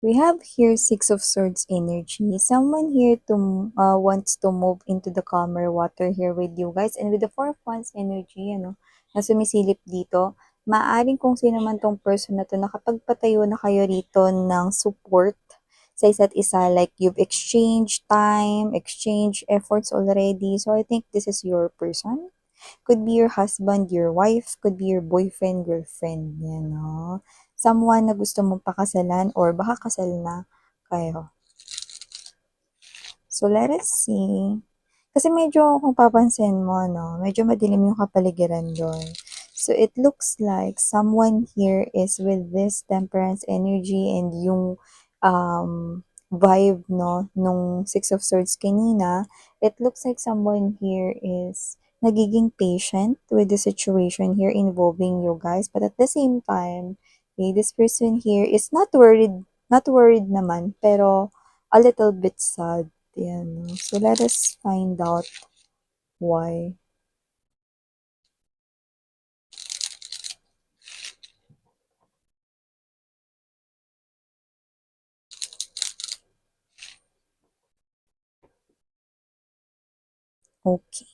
We have here Six of Swords energy. Someone here to wants to move into the calmer water here with you guys. And with the Four of Wands energy, na sumisilip dito, maaring kung sino man tong person na to, nakapagpatayo na kayo rito ng support sa isa't isa. Like you've exchanged time, exchanged efforts already. So I think this is your person. Could be your husband, your wife, could be your boyfriend, girlfriend, someone na gusto mong pakasalan or baka kasal na kayo. So, let us see. Kasi medyo kung papansin mo, no, medyo madilim yung kapaligiran doon. So, it looks like someone here is with this temperance energy and yung vibe, no, nung Six of Swords kanina, it looks like someone here is nagiging patient with the situation here involving you guys. But at the same time, okay, this person here is not worried naman, pero a little bit sad. Yan. So, let us find out why. Okay.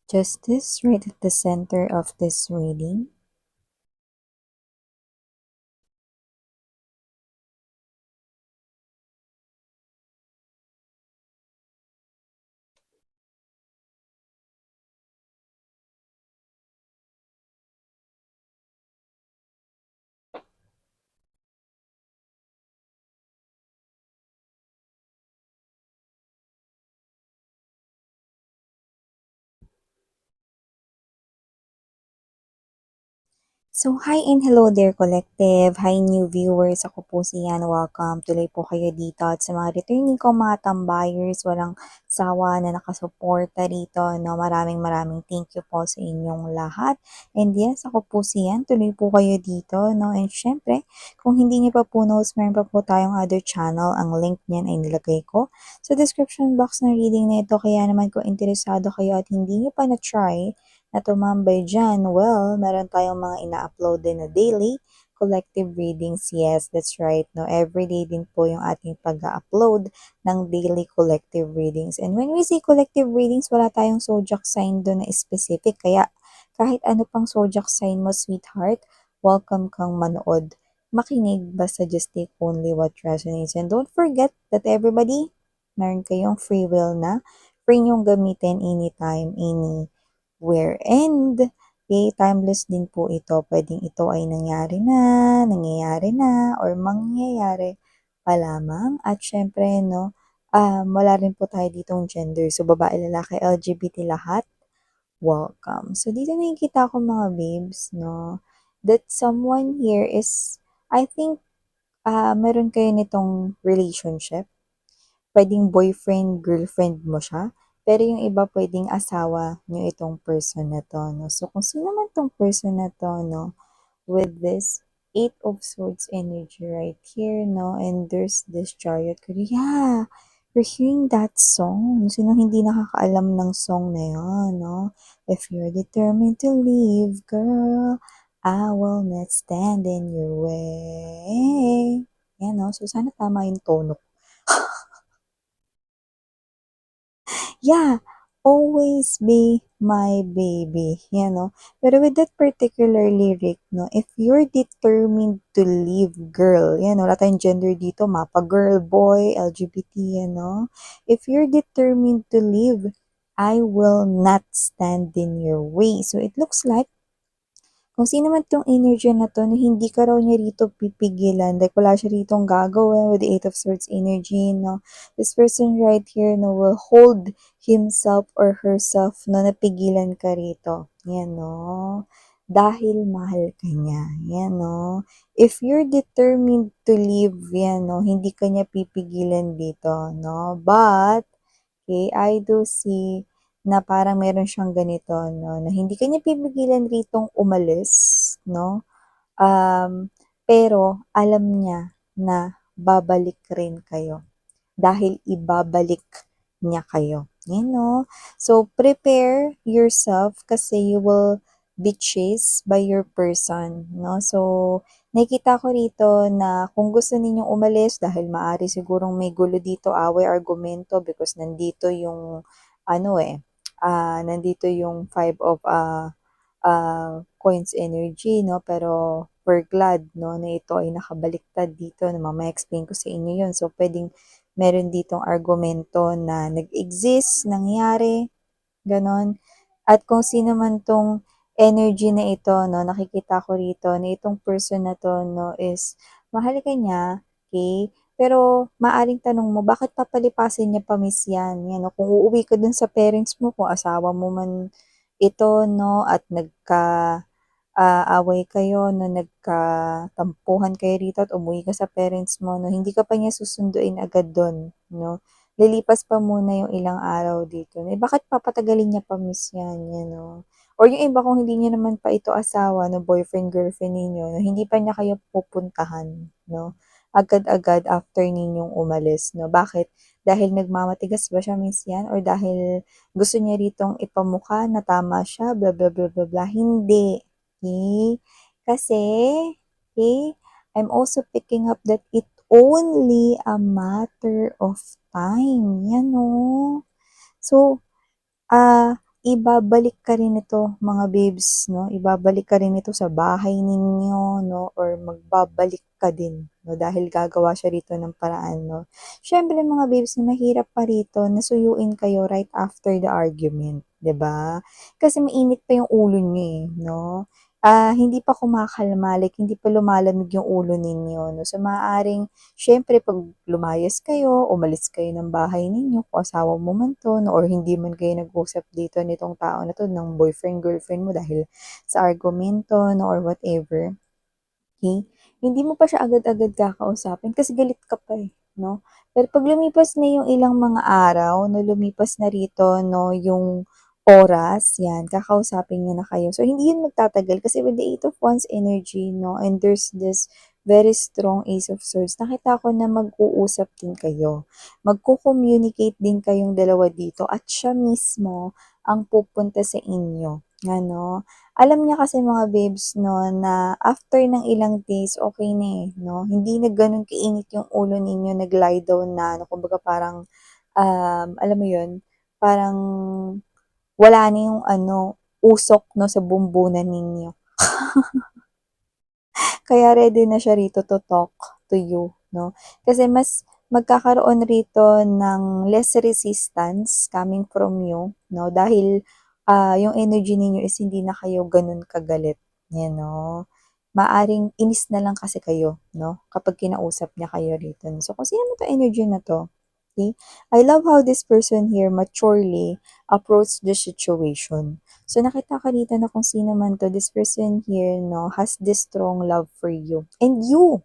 Justice right at the center of this reading. So, hi and hello there, collective. Hi, new viewers. Ako po si Yan. Welcome. Tuloy po kayo dito. At sa mga returning ko, mga tambayers, walang sawa na nakasuporta dito. No? Maraming maraming thank you po sa inyong lahat. And yes, ako po si Yan. Tuloy po kayo dito. No? And syempre, kung hindi niyo pa po knows, meron pa po tayong other channel. Ang link niyan ay nilagay ko sa description box ng reading na ito. Kaya naman kung interesado kayo at hindi niyo pa na-try, na tumambay dyan, well, meron tayong mga ina-upload din na daily collective readings. Yes, that's right. No, every day din po yung ating pag-upload ng daily collective readings. And when we say collective readings, wala tayong zodiac sign doon na specific. Kaya kahit ano pang zodiac sign mo, sweetheart, welcome kang manood. Makinig, basta just take only what resonates. And don't forget that everybody, meron kayong free will na free nyong gamitin anytime, anywhere. And, okay, timeless din po ito. Pwedeng ito ay nangyayari na, or mangyayari pa lamang. At syempre, no, wala rin po tayo ditong gender. So, babae, lalaki, LGBT lahat, welcome. So, dito nakikita ko mga babes, no, that someone here is, I think, meron kayo nitong relationship. Pwedeng boyfriend, girlfriend mo siya. Pero yung iba pwedeng asawa nyo itong person na to, no? So, kung sino man tong person na to, no, with this Eight of Swords energy right here, no? And there's this Chariot card. Yeah! You're hearing that song. Sino hindi nakakaalam ng song na yun, no? If you're determined to leave, girl, I will not stand in your way. Yan, no? So, sana tama yung tono. Yeah, always be my baby, Pero with that particular lyric, no, if you're determined to leave, girl, wala tayong gender dito, mapa girl, boy, LGBT, If you're determined to leave, I will not stand in your way. So it looks like kung sino man tong energy na to, na hindi ka raw niya rito pipigilan, like wala siya ritong gagawin with the Eight of Swords energy, no? This person right here, no, will hold himself or herself, no, napigilan ka rito. Yan, no? dahil mahal ka niya, 'yan 'no. If you're determined to leave 'yan 'no, hindi ka niya pipigilan dito 'no. But, okay, I do see na parang meron siyang ganito 'no, na hindi ka niya pipigilan ritong umalis 'no. Pero alam niya na babalik rin kayo dahil ibabalik niya kayo, 'no. So, prepare yourself kasi you will be chased by your person, 'no. So, nakikita ko rito na kung gusto ninyong umalis dahil maaari sigurong may gulo dito, away, argumento because nandito yung ano, nandito yung 5 of coins energy 'no, pero we're glad 'no, na ito ay nakabaliktad dito na mamaya explain ko sa inyo 'yun. So, puwedeng meron ditong argumento na nag-exist, nangyari, gano'n. At kung sino man 'tong energy na ito 'no, nakikita ko rito na itong person na 'to 'no is mahal ka niya, okey, pero maaaring tanong mo, bakit papalipasin niya pa miss 'yan, 'yan 'no. Kung uuwi ka dun sa parents mo, kung asawa mo man ito 'no at away kayo 'no, nagkatampuhan kayo rito at umuwi ka sa parents mo 'no, hindi ka pa niya susunduin agad dun 'no. Lilipas pa muna yung ilang araw dito, eh, bakit papatagalin niya pa miss 'yan, 'yan 'no. Or yung iba kung hindi niyo naman pa ito asawa 'no, boyfriend, girlfriend ninyo 'no, hindi pa niya kayo pupuntahan 'no, agad-agad after ninyong umalis 'no. Bakit? Dahil nagmamatigas ba siya miss 'yan or dahil gusto niya ritong ipamukha na tama siya, bla, bla, bla, bla, bla, hindi. Okay, kasi, okay, I'm also picking up that it only a matter of time, 'yan oh. So, ibabalik ka rin ito mga babes 'no, ibabalik ka rin ito sa bahay ninyo 'no or magbabalik ka din 'no dahil gagawa siya rito ng paraan 'no. Siyempre mga babes mahirap pa rito na suyuin kayo right after the argument, 'di ba? Kasi mainit pa yung ulo niyo, eh, 'no. Hindi pa kumakalma, like hindi pa lumalamig yung ulo ninyo 'no. So, maaaring siyempre 'pag lumayas kayo, umalis kayo ng bahay ninyo, kung asawa mo man 'to 'no, or hindi man kayo nag-usap dito nitong tao na 'to ng boyfriend, girlfriend mo dahil sa argumento 'no, or whatever, okey, hindi mo pa siya agad-agad kakausapin kasi galit ka pa, eh, 'no. Pero 'pag lumipas na yung ilang mga araw 'no, lumipas na rito 'no, yung oras, 'yan, kakausapin niyo na kayo. So, hindi yun magtatagal kasi with the Eight of Wands energy 'no, and there's this very strong Ace of Swords, nakita ko na mag-uusap din kayo. Magko-communicate din kayong dalawa dito at siya mismo ang pupunta sa inyo, ano. Alam niya kasi mga babes 'no, na after ng ilang days okey na, eh, 'no. Hindi na gano'n kainit yung ulo ninyo, nag-lie down na 'no, kumbaga parang, alam mo 'yun, parang wala na yung ano, usok 'no, sa bumbunan ninyo. Kaya ready na siya rito to talk to you 'no. Kasi mas magkakaroon rito ng less resistance coming from you 'no, dahil, yung energy ninyo is hindi na kayo gano'n kagalit, 'yan 'no. Maaaring inis na lang kasi kayo 'no, kapag kinausap niya kayo rito. So, kung sino man 'tong energy na 'to, okey, I love how this person here maturely approach the situation. So, nakita ko dito na kung sino man 'to, this person here 'no, has this strong love for you. And you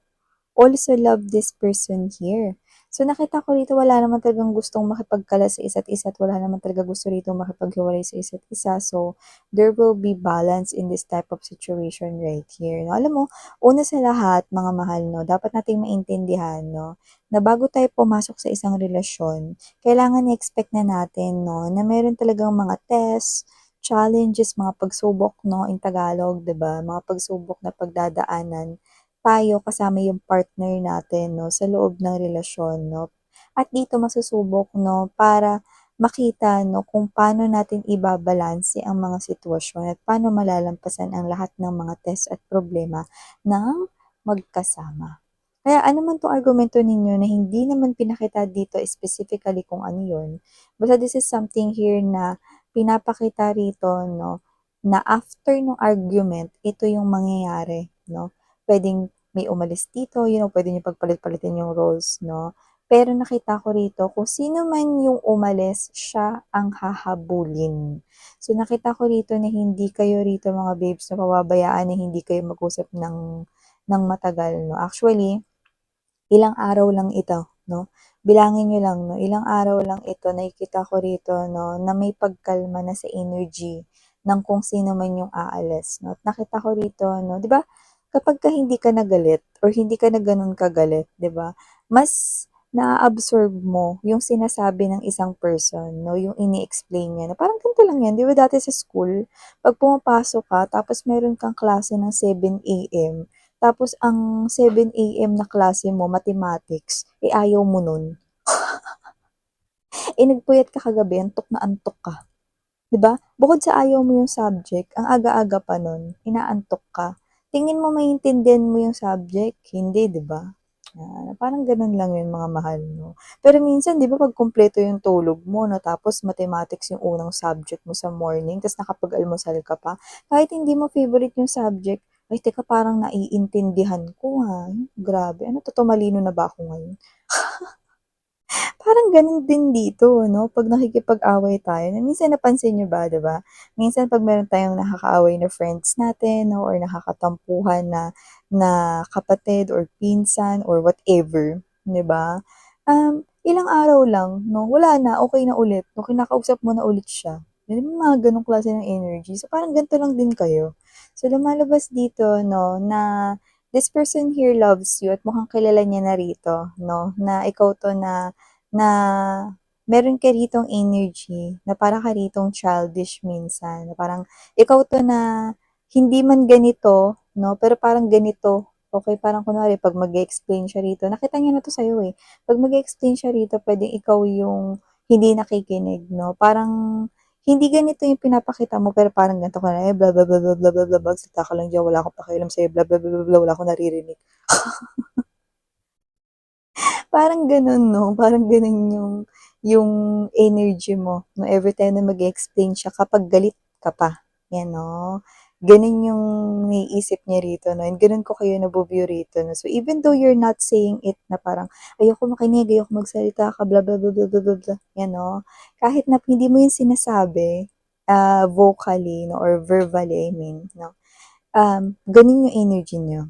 also love this person here. So, nakita ko rito wala naman talagang gustong makipagkalas sa isa't isa at wala naman talaga gusto rito makipaghiwalay sa isa't isa. So, there will be balance in this type of situation right here. No? Alam mo, una sa lahat, mga mahal, no, dapat nating maintindihan, no, na bago tayo pumasok sa isang relasyon, kailangan i-expect na natin, no, na meron talagang mga tests, challenges, mga pagsubok, no, in Tagalog, 'di ba? Mga pagsubok na pagdadaanan tayo kasama yung partner natin 'no, sa loob ng relasyon 'no. At dito masusubok 'no, para makita 'no, kung paano natin ibabalanse ang mga sitwasyon at paano malalampasan ang lahat ng mga test at problema ng magkasama. Kaya ano man 'tong argumento ninyo na hindi naman pinakita dito specifically kung ano yun, basta this is something here na pinapakita rito 'no, na after nung argument, ito yung mangyayari 'no. Puwedeng may umalis dito, puwede niyo pagpalit-palitin yung roles 'no. Pero nakita ko rito kung sino man yung umalis, siya ang hahabulin. So nakita ko rito na hindi kayo rito mga babes na pababayaan na hindi kayo mag-usap ng matagal 'no. Actually, ilang araw lang ito 'no, bilangin niyo lang 'no, ilang araw lang ito nakikita ko rito 'no, na may pagkalma na sa energy ng kung sino man yung aalis 'no. At nakita ko rito 'no, 'di ba kapagka hindi ka na galit or hindi ka na gano'n kagalit 'di ba, mas naa-absorb mo yung sinasabi ng isang person 'no, yung ini-explain niya na parang ganito lang 'yan, 'di ba dati sa school 'pag pumapasok ka tapos meron kang klase ng 7 AM, tapos ang 7 AM na klase mo mathematics, eh, ayaw mo nun. Eh, nagpuyat ka kagabi antok ka, 'di ba? Bukod sa ayaw mo yung subject, ang aga-aga pa nun, inaantok ka. Tingin mo maintindihan mo yung subject, hindi, 'di ba? Parang ganun lang yun mga mahal 'no. Pero minsan 'di ba 'pag kumpleto yung tulog mo 'no, tapos mathematics yung unang subject mo sa morning ta's nakapag-almusal ka pa, kahit hindi mo favorite yung subject, "Ay teka parang naiintindihan ko, grabe ano 'to tumalino na ba ako ngayon?" Parang gano'n din dito 'no, 'pag nakikipag-away tayo na minsan napansin niyo ba, 'di ba? Minsan 'pag meron tayong nakakaaway na friends natin 'no, or nakakatampuhan na na kapatid or pinsan or whatever, 'di ba? Ilang araw lang 'no, wala na, okey na ulit 'no, kinakausap mo na ulit siya. Yung mga gano'ng klase ng energy. So, parang ganito lang din kayo. So, lumalabas dito 'no, na this person here loves you at mukhang kilala niya na rito 'no, na ikaw 'to na meron ka ritong energy na para ka ritong childish minsan, na parang ikaw 'to na hindi man ganito 'no, pero parang ganito. Okey, parang kunwari 'pag mag-e-explain siya rito nakita niya na 'to sa'yo, eh. 'Pag mag-e-explain siya rito puwedeng ikaw yung hindi nakikinig 'no, parang hindi ganito yung pinapakita mo pero parang ganito ka na, eh, bla bla bla bla bla bla bla bla, magsalita ka lang diyan, wala akong pakialam sa'yo, bla bla bla bla bla, wala akong naririnig. Parang gano'n 'no, parang gano'n yung energy mo 'no, everytime na mag-e-explain siya kapag galit ka pa, 'yan 'no. Gano'n yung naiisip niya rito 'no, and gano'n ko kayo nabo-view rito 'no. So even though you're not saying it na parang, "Ayoko makinig, ayoko magsalita ka, bla bla bla bla bla bla bla," 'yan 'no. Kahit na hindi mo yun sinasabi, vocally 'no or verbally I mean 'no, gano'n yung energy niyo.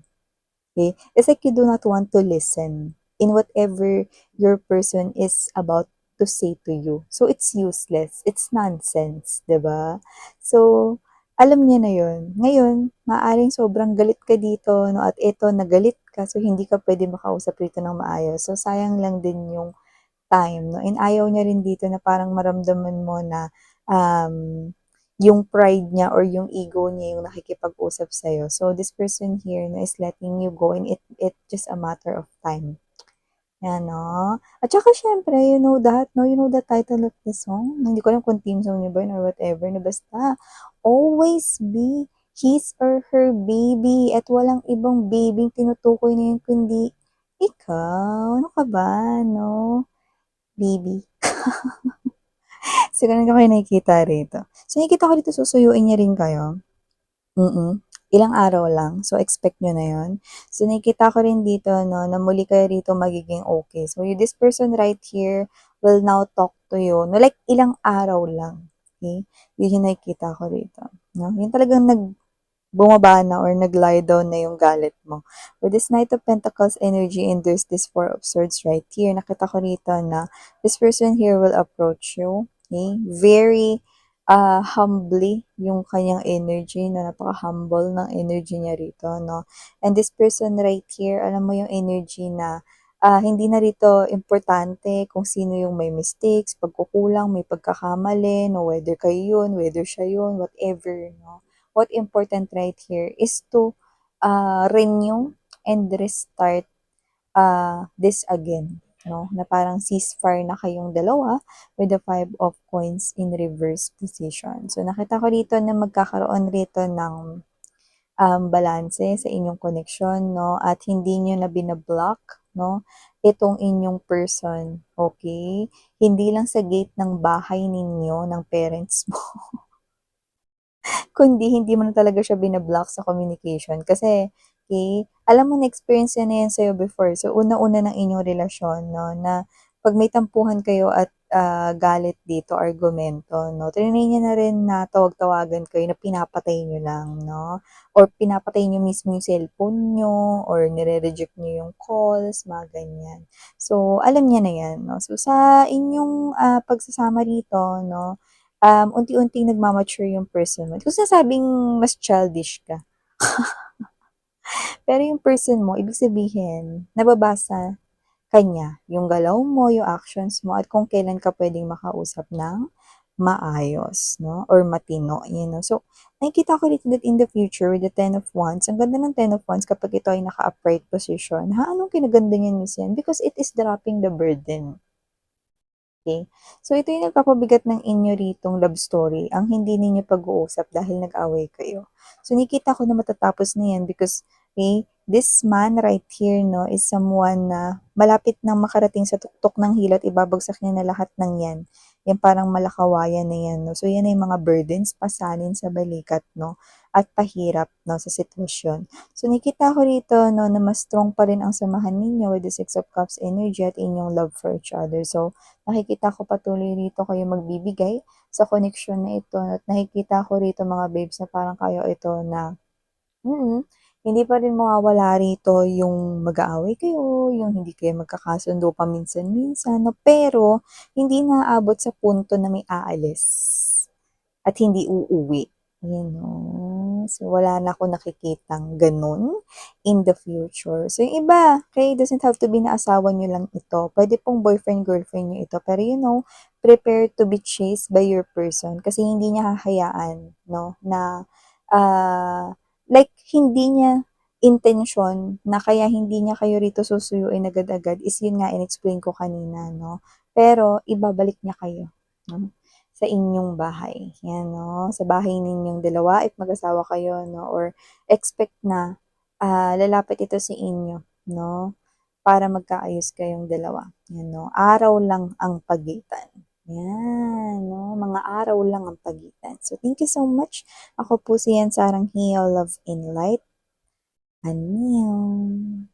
Okay? It's like you do not want to listen in whatever your person is about to say to you. So, it's useless. It's nonsense, 'di ba? So, alam niya na 'yun. Ngayon, maaaring sobrang galit ka dito 'no, at eto nagalit ka, so hindi ka puwede makausap rito ng maayos. So, sayang lang din yung time 'no, and ayaw niya rin dito na parang maramdaman mo na, yung pride niya or yung ego niya yung nakikipag-usap sa'yo. So, this person here na is letting you go and it just a matter of time, 'yan 'no. At saka siyempre you know that 'no, you know the title of the song? Hindi ko alam kung theme song niyo ba yun or whatever na basta, always be his or her baby at walang ibang baby tinutukoy na yun kundi ikaw. Ano ka ba 'no, baby. So, ganun ko kayo nakikita rito. So, nakikita ko dito susuyuin niya rin kayo. Ilang araw lang. So, expect niyo na 'yun. So, nakikita ko rin dito 'no, na muli kayo rito magiging okey. So, this person right here will now talk to you no, like ilang araw lang, okey? 'Yun yung nakikita ko rito 'no. Yung talagang bumaba na or nag-lie down na yung galit mo. With this Knight of Pentacles energy and there's this Four of Swords right here, nakita ko rito na this person here will approach you, okay? Very humbly yung kanyang energy na napaka-humble ng energy niya rito, no? And this person right here, alam mo yung energy na hindi na rito importante kung sino yung may mistakes, pagkukulang, may pagkakamali, no? Whether kayo yun, whether siya yun, whatever, no? What important right here is to renew and restart this again, no? Na parang ceasefire na kayong dalawa with the Five of Coins in reverse position. So, nakita ko rito na magkakaroon rito ng balanse sa inyong connection, no? At hindi nyo na binablock, no? Itong inyong person, okay? Hindi lang sa gate ng bahay ninyo, ng parents mo, kundi hindi mo na talaga siya binablock sa communication. Kasi okey? Alam mo na-experience na 'yan sa'yo before. So, una-una ng inyong relasyon 'no, na 'pag may tampuhan kayo at, galit dito, argumento 'no, triny niyo na rin na tawag-tawagan kayo na pinapatay niyo lang 'no, or pinapatay niyo mismo yung cellphone niyo or nire-reject niyo yung calls, mga ganyan. So, alam niya na 'yan 'no. So, sa inyong, pagsasama rito 'no, unti-unting nagma-mature yung person mo. Di ko sinasabing mas childish ka, pero yung person mo ibig sabihin nababasa kanya yung galaw mo, yung actions mo, at kung kailan ka puwedeng makausap ng maayos 'no, or matino, you know. So, nakikita ko dito that in the future with the Ten of Wands, ang ganda ng Ten of Wands kapag ito ay naka-upright position. Anong kinaganda niyan, Miss yan? Because it is dropping the burden. Okay. So, ito yung nagpapabigat ng inyo ritong love story, ang hindi ninyo pag-uusap dahil nag-away kayo. So, nakikita ko na matatapos na yan because, okay, this man right here 'no, is someone na malapit ng makarating sa tuktok ng hila at ibabagsak niya na lahat ng yan. Yan parang malakawayan na yan 'no. So, yan ay mga burdens, pasalin sa balikat 'no, at pahirap 'no, sa sitwasyon. So, nakikita ko rito 'no, na mas strong pa rin ang samahan ninyo with the Six of Cups energy at inyong love for each other. So, nakikita ko patuloy rito kayo magbibigay sa koneksyon na ito at nakikita ko rito mga babes na parang kayo ito na mm, hindi pa rin mawawala rito yung mag-aaway kayo, yung hindi kayo magkakasundo paminsan-minsan 'no, pero hindi naaabot sa punto na may aalis at hindi uuwi, you know. So, wala na akong nakikitang gano'n in the future. So, yung iba, okay, doesn't have to be na asawa niyo lang ito. Puwede pong boyfriend, girlfriend niyo ito. Pero you know, prepare to be chased by your person kasi hindi niya hahayaan 'no, na, like hindi niya intensyon na kaya hindi niya kayo rito susuyuin agad-agad is yun nga in-explain ko kanina 'no, pero ibabalik niya kayo 'no, sa inyong bahay, 'yan 'no, sa bahay ninyong dalawa if mag-asawa kayo 'no, or expect na, lalapit ito sa inyo 'no, para magkaayos kayong dalawa, 'yan 'no. Araw lang ang pagitan, 'yan 'no, mga araw lang ang pagitan. So, thank you so much. Ako po si Yan Sarang Heal, Love and Light. Annyeong.